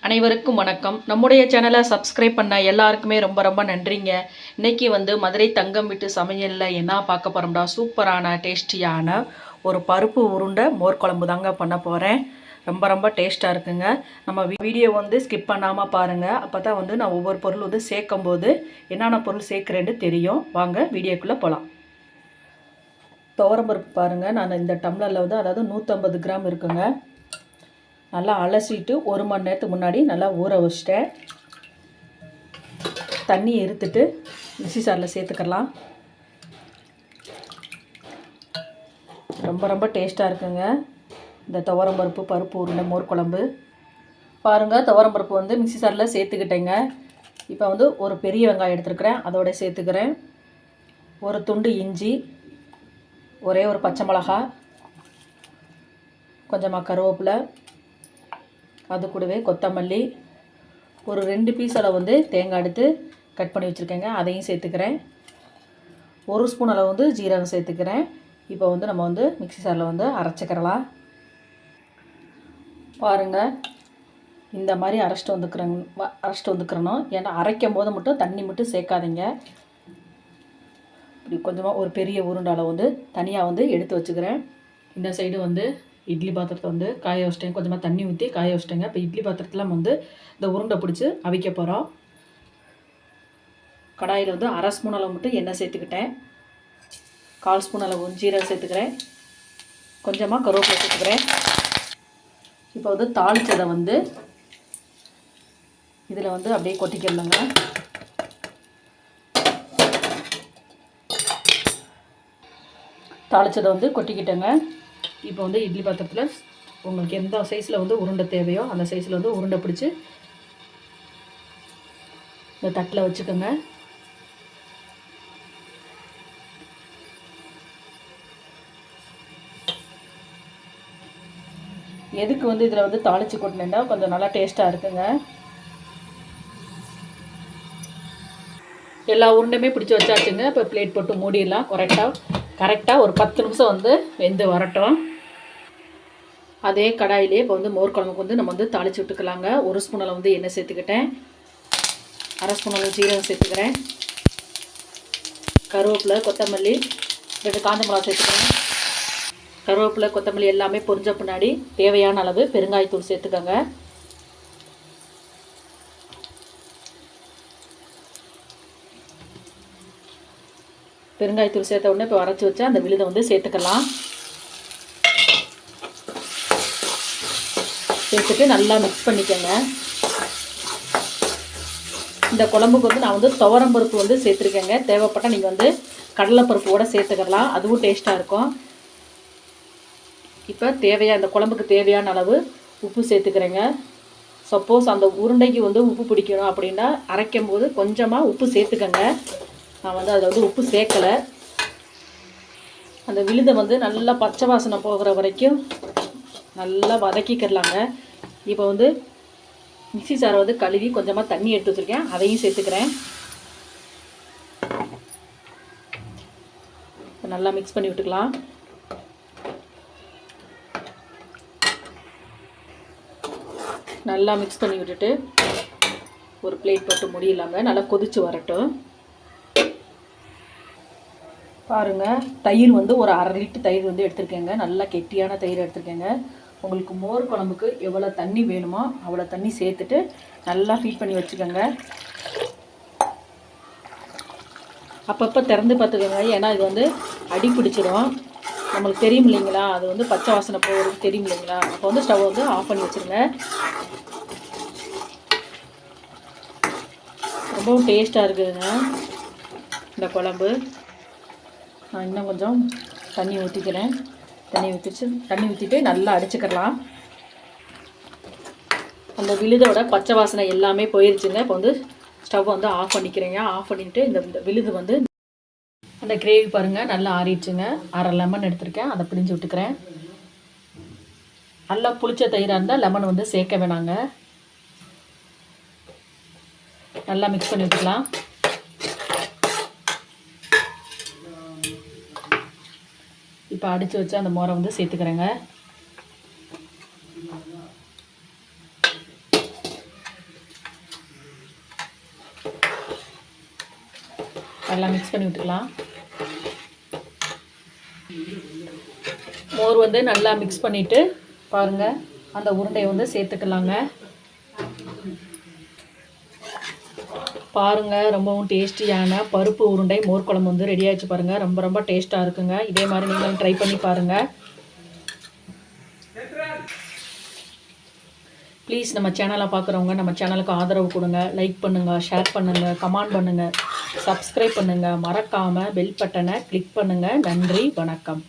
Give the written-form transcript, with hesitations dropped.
அனைவருக்கும் வணக்கம். நம்முடைய சேனலை சப்ஸ்கிரைப் பண்ண எல்லாருக்குமே ரொம்ப ரொம்ப நன்றிங்க. இன்றைக்கி மதுரை தங்கம் வீட்டு சமையலில் என்ன பார்க்க போகிறோம்டா, சூப்பரான டேஸ்டியான ஒரு பருப்பு உருண்டை மோர் குழம்பு தாங்க பண்ண போகிறேன். ரொம்ப ரொம்ப டேஸ்ட்டாக இருக்குங்க. நம்ம வீடியோ ஸ்கிப் பண்ணாமல் பாருங்கள். அப்போ தான் நான் ஒவ்வொரு பொருள் சேர்க்கும் போது என்னென்ன பொருள் சேர்க்குறேன்னு தெரியும். வாங்க வீடியோக்குள்ளே போகலாம். துவரம்பருப்பு பாருங்கள், நான் இந்த டம்ளரில் அதாவது 150 கிராம் இருக்குங்க. நல்லா அலசிட்டு 1 மணி நேரத்துக்கு முன்னாடி நல்லா ஊற வச்சிட்டேன். தண்ணி எடுத்துட்டு மிக்ஸி ஜாரில் சேர்த்துக்கலாம். ரொம்ப ரொம்ப டேஸ்ட்டாக இருக்குங்க இந்த துவரம்பருப்பு பருப்பு உருண்டை மோர் குழம்பு. பாருங்கள், துவரம்பருப்பு மிக்ஸி ஜாரில் சேர்த்துக்கிட்டேங்க. இப்போ ஒரு பெரிய வெங்காயம் எடுத்துருக்கிறேன், அதோட சேர்த்துக்கிறேன். ஒரு துண்டு இஞ்சி, ஒரே ஒரு பச்சை மிளகா, கொஞ்சமாக கருவேப்பிலை, அது கூடவே கொத்தமல்லி, ஒரு 2 பீஸ் அளவு தேங்காய் எடுத்து கட் பண்ணி வச்சுருக்கேங்க, அதையும் சேர்த்துக்கிறேன். 1 ஸ்பூன் அளவு ஜீரகம் சேர்த்துக்கிறேன். இப்போ நம்ம மிக்ஸி ஜாரில் அரைச்சிக்கிறலாம். பாருங்கள், இந்த மாதிரி அரைச்சிட்டு வந்துக்கிறணும். ஏன்னா அரைக்கும் போது மட்டும் தண்ணி மட்டும் சேர்க்காதீங்க. இப்படி கொஞ்சமாக ஒரு பெரிய உருண்டை அளவு தனியாக எடுத்து வச்சுக்கிறேன். இந்த சைடு இட்லி பாத்திரத்தை காய வச்சிட்டேன். கொஞ்சமாக தண்ணி ஊற்றி காய வச்சிட்டேங்க. இப்போ இட்லி பாத்திரத்தில் இந்த உருண்டை பிடிச்சி அவிக்க போகிறோம். கடாயில் 1/2 ஸ்பூன் அளவு மட்டும் எண்ணெய் சேர்த்துக்கிட்டேன். 1/4 ஸ்பூன் அளவு ஜீரகம் சேர்த்துக்கிறேன். கொஞ்சமாக கருவேப்பிலை சேர்த்துக்கிறேன். இப்போ தாளித்ததை இதில் அப்படியே கொட்டிக்கிடலாங்க. தாளித்ததை கொட்டிக்கிட்டேங்க. இப்போ இட்லி பாத்திரத்தில் உங்களுக்கு எந்த சைஸில் உருண்டை தேவையோ அந்த சைஸில் உருண்டை பிடிச்சி இந்த தட்டில் வச்சுக்கோங்க. எதுக்கு இதில் தாளித்து கொட்டினேன்னா கொஞ்சம் நல்லா டேஸ்ட்டாக இருக்குங்க. எல்லா உருண்டையுமே பிடிச்சி வச்சாச்சுங்க. இப்போ பிளேட் போட்டு மூடிடலாம். கரெக்டாக ஒரு 10 நிமிஷம் வெந்து வரட்டும். அதே கடாயிலே இப்போ மோர் குழம்புக்கு நம்ம தாளித்து விட்டுக்கலாங்க. 1 ஸ்பூன் அளவு எண்ணெய் சேர்த்துக்கிட்டேன். 1/2 ஸ்பூன் அளவு ஜீரகம் சேர்த்துக்கிறேன். கருவேப்பிலை, கொத்தமல்லி, 2 காஞ்ச மிளகா சேர்த்துக்கிறேன். கருவேப்பிலை, கொத்தமல்லி எல்லாமே பொரிஞ்ச பின்னாடி தேவையான அளவு பெருங்காயத்தூள் சேர்த்துக்கோங்க. பெருங்காயத்தூள் சேர்த்த உடனே இப்போ அரைச்சி வச்சா அந்த விழுதை சேர்த்துக்கலாம். சேர்த்துட்டு நல்லா மிக்ஸ் பண்ணிக்கோங்க. இந்த குழம்புக்கு நான் துவரம்பருப்பு சேர்த்துருக்கேங்க. தேவைப்பட்டால் நீங்கள் கடலைப்பருப்போடு சேர்த்துக்கலாம், அதுவும் டேஸ்ட்டாக இருக்கும். இப்போ இந்த குழம்புக்கு தேவையான அளவு உப்பு சேர்த்துக்கிறேங்க. சப்போஸ் அந்த உருண்டைக்கு உப்பு பிடிக்கணும் அப்படின்னா அரைக்கும் போது கொஞ்சமாக உப்பு சேர்த்துக்கங்க. நான் அதில் உப்பு சேர்க்கலை. அந்த விழுதை நல்லா பச்சை வாசனை போகிற வரைக்கும் நல்லா வதக்கிக்கிறலாங்க. இப்போ மிக்ஸி ஜாரை கழுவி கொஞ்சமாக தண்ணி எடுத்து வச்சுருக்கேன், அதையும் சேர்த்துக்கிறேன். நல்லா மிக்ஸ் பண்ணி விட்டுக்கலாம். நல்லா மிக்ஸ் பண்ணி விட்டுட்டு ஒரு பிளேட் போட்டு முடியலாங்க. நல்லா கொதித்து வரட்டும். பாருங்கள், தயிர் ஒரு 1/2 லிட்டர் தயிர் எடுத்துருக்கேங்க. நல்லா கெட்டியான தயிர் எடுத்துருக்கேங்க. உங்களுக்கு மோர் குழம்புக்கு எவ்வளோ தண்ணி வேணுமோ அவ்வளோ தண்ணி சேர்த்துட்டு நல்லா ஃபீட் பண்ணி வச்சுக்கோங்க. அப்பப்போ திறந்து பார்த்துக்கோங்க, ஏன்னா இது அடி பிடிச்சிடும். நம்மளுக்கு தெரியும் இல்லைங்களா, அது பச்சை வாசனை போகிறதுக்கு தெரியும் இல்லைங்களா. அப்போ ஸ்டவ் ஆஃப் பண்ணி வச்சுருங்க. ரொம்பவும் டேஸ்ட்டாக இருக்குதுங்க இந்த குழம்பு. நான் இன்னும் கொஞ்சம் தண்ணி ஊற்றிக்கிறேன். தண்ணி ஊற்றிட்டு நல்லா அடிச்சுக்கலாம். அந்த விழுதோட பச்சை வாசனை எல்லாமே போயிருச்சுங்க. இப்போ ஸ்டவ் ஆஃப் பண்ணிக்கிறேங்க. ஆஃப் பண்ணிவிட்டு இந்த விழுது அந்த கிரேவி பாருங்கள் நல்லா ஆறிடுச்சுங்க. 1/2 லெமன் எடுத்துருக்கேன், அதை பிழிஞ்சு விட்டுக்கிறேன். நல்லா புளிச்ச தயிராக இருந்தால் லெமன் சேர்க்க வேணாங்க. நல்லா மிக்ஸ் பண்ணி விட்டுக்கலாம். இப்போ அடித்து வச்சு அந்த மோரை சேர்த்துக்கிறேங்க. நல்லா மிக்ஸ் பண்ணி விட்டுக்கலாம். மோர் வந்து நல்லா மிக்ஸ் பண்ணிவிட்டு பாருங்கள், அந்த உருண்டையை வந்து சேர்த்துக்கலாங்க. பாருங்கள், ரொம்பவும் டேஸ்டியான பருப்பு உருண்டை மோர் குழம்பு வந்து ரெடி ஆகிடுச்சு பாருங்கள். ரொம்ப ரொம்ப டேஸ்ட்டாக இருக்குங்க. இதே மாதிரி நீங்களும் ட்ரை பண்ணி பாருங்கள். ப்ளீஸ் நம்ம சேனலை பார்க்குறவங்க நம்ம சேனலுக்கு ஆதரவு கொடுங்க. லைக் பண்ணுங்கள், ஷேர் பண்ணுங்கள், கமெண்ட் பண்ணுங்கள், சப்ஸ்கிரைப் பண்ணுங்கள். மறக்காமல் பெல் பட்டனை கிளிக் பண்ணுங்கள். நன்றி, வணக்கம்.